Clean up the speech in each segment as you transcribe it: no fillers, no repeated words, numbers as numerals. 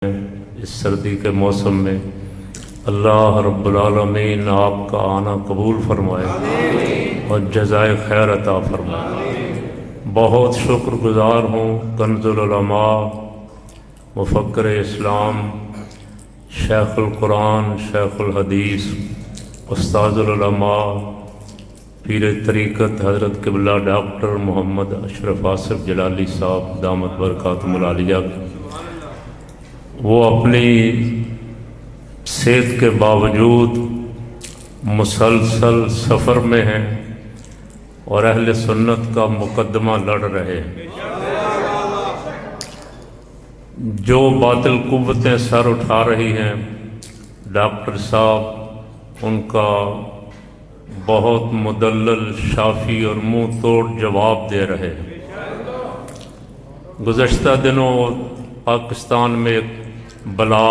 اس سردی کے موسم میں اللہ رب العالمین آپ کا آنا قبول فرمائے اور جزائے خیر عطا فرمائے۔ بہت شکر گزار ہوں کنز العلماء، مفکر اسلام، شیخ القرآن، شیخ الحدیث، استاذ العلماء، پیر طریقت حضرت قبلہ ڈاکٹر محمد اشرف آصف جلالی صاحب دامت برکاتہم العالیہ۔ وہ اپنی صحت کے باوجود مسلسل سفر میں ہیں اور اہل سنت کا مقدمہ لڑ رہے ہیں۔ جو باطل قوتیں سر اٹھا رہی ہیں، ڈاکٹر صاحب ان کا بہت مدلل، شافی اور منہ توڑ جواب دے رہے ہیں۔ گزشتہ دنوں پاکستان میں ایک بلا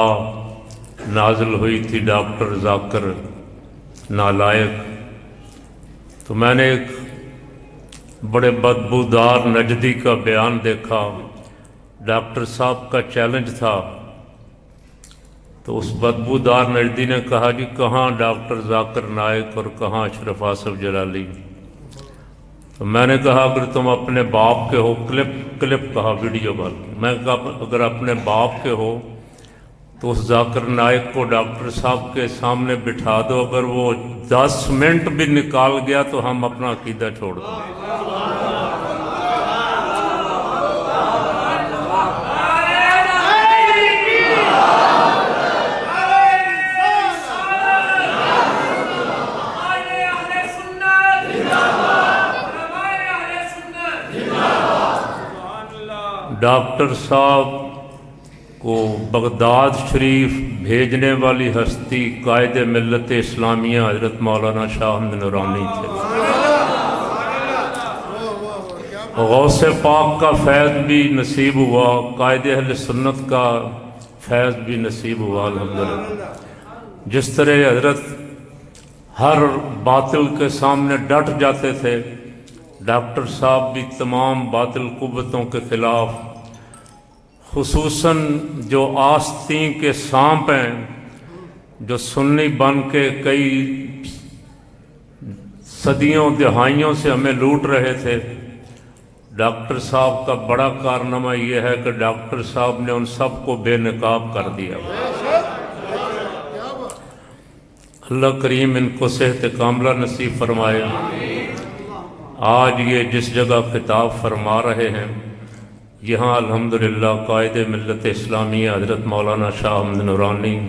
نازل ہوئی تھی، ڈاکٹر ذاکر نالائق، تو میں نے ایک بڑے بدبودار نجدی کا بیان دیکھا۔ ڈاکٹر صاحب کا چیلنج تھا، تو اس بدبودار نجدی نے کہا جی کہاں ڈاکٹر ذاکر نائک اور کہاں اشرف آصف جلالی؟ تو میں نے کہا اگر تم اپنے باپ کے ہو، کلپ کہا، ویڈیو بلکہ میں کہا اگر اپنے باپ کے ہو تو اس ذاکر نائک کو ڈاکٹر صاحب کے سامنے بٹھا دو، اگر وہ 10 منٹ بھی نکال گیا تو ہم اپنا عقیدہ چھوڑ دیں۔ ڈاکٹر صاحب کو بغداد شریف بھیجنے والی ہستی قائد ملت اسلامیہ حضرت مولانا شاہ احمد نورانی تھے۔ غوث پاک کا فیض بھی نصیب ہوا، قائد اہل سنت کا فیض بھی نصیب ہوا الحمدللہ۔ جس طرح حضرت ہر باطل کے سامنے ڈٹ جاتے تھے، ڈاکٹر صاحب بھی تمام باطل قوتوں کے خلاف، خصوصاً جو آستین کے سانپ ہیں، جو سنی بن کے کئی صدیوں دہائیوں سے ہمیں لوٹ رہے تھے، ڈاکٹر صاحب کا بڑا کارنامہ یہ ہے کہ ڈاکٹر صاحب نے ان سب کو بے نقاب کر دیا۔ اللہ کریم ان کو صحت کاملہ نصیب فرمائے۔ آج یہ جس جگہ خطاب فرما رہے ہیں، یہاں الحمدللہ قائد ملت اسلامیہ حضرت مولانا شاہ احمد نورانی،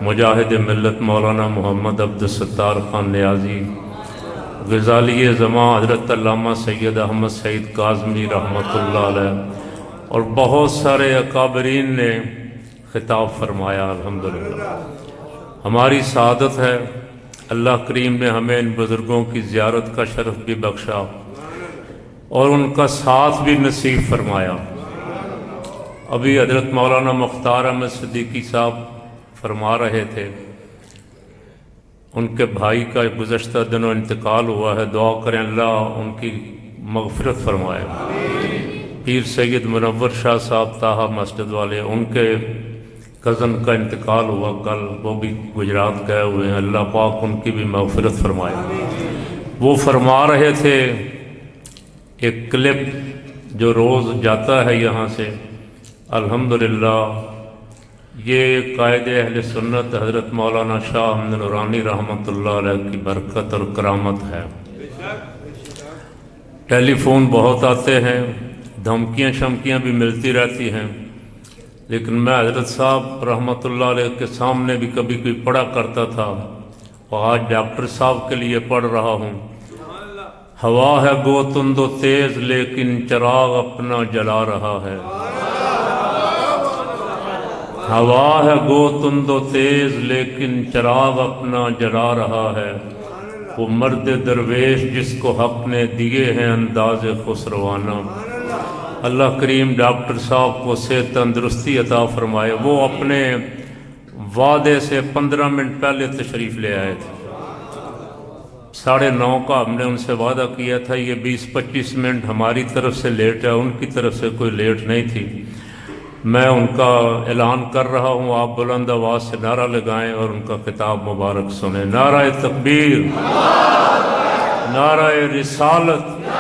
مجاہد ملت مولانا محمد عبدالستار خان نیازی، غزالی زماں حضرت علامہ سید احمد سعید کاظمی رحمۃ اللہ علیہ اور بہت سارے اکابرین نے خطاب فرمایا الحمدللہ۔ ہماری سعادت ہے، اللہ کریم نے ہمیں ان بزرگوں کی زیارت کا شرف بھی بخشا اور ان کا ساتھ بھی نصیب فرمایا۔ ابھی حضرت مولانا مختار احمد صدیقی صاحب فرما رہے تھے، ان کے بھائی کا گزشتہ دنوں انتقال ہوا ہے، دعا کریں اللہ ان کی مغفرت فرمائے۔ پیر سید منور شاہ صاحب طاہا مسجد والے، ان کے کزن کا انتقال ہوا کل، وہ بھی گجرات گئے ہوئے ہیں، اللہ پاک ان کی بھی مغفرت فرمائے۔ وہ فرما رہے تھے، ایک کلپ جو روز جاتا ہے یہاں سے، الحمدللہ یہ قائد اہل سنت حضرت مولانا شاہ احمد نورانی رحمۃ اللہ علیہ کی برکت اور کرامت ہے۔ ٹیلی فون بہت آتے ہیں، دھمکیاں شمکیاں بھی ملتی رہتی ہیں، لیکن میں حضرت صاحب رحمۃ اللہ علیہ کے سامنے بھی کبھی کوئی پڑھا کرتا تھا، اور آج ڈاکٹر صاحب کے لیے پڑھ رہا ہوں۔ ہوا ہے گو تند و تیز لیکن چراغ اپنا جلا رہا ہے۔ ہوا ہے گو تند و تیز لیکن چراغ اپنا جلا رہا ہے، وہ مرد درویش جس کو حق نے دیے ہیں انداز خسروانہ۔ اللہ کریم ڈاکٹر صاحب کو صحت تندرستی عطا فرمائے۔ وہ اپنے وعدے سے 15 منٹ پہلے تشریف لے آئے تھے، 9:30 کا ہم نے ان سے وعدہ کیا تھا، یہ 20-25 منٹ ہماری طرف سے لیٹ ہے، ان کی طرف سے کوئی لیٹ نہیں تھی۔ میں ان کا اعلان کر رہا ہوں، آپ بلند آواز سے نعرہ لگائیں اور ان کا خطاب مبارک سنیں۔ نعرہ تکبیر، نعرہ رسالت،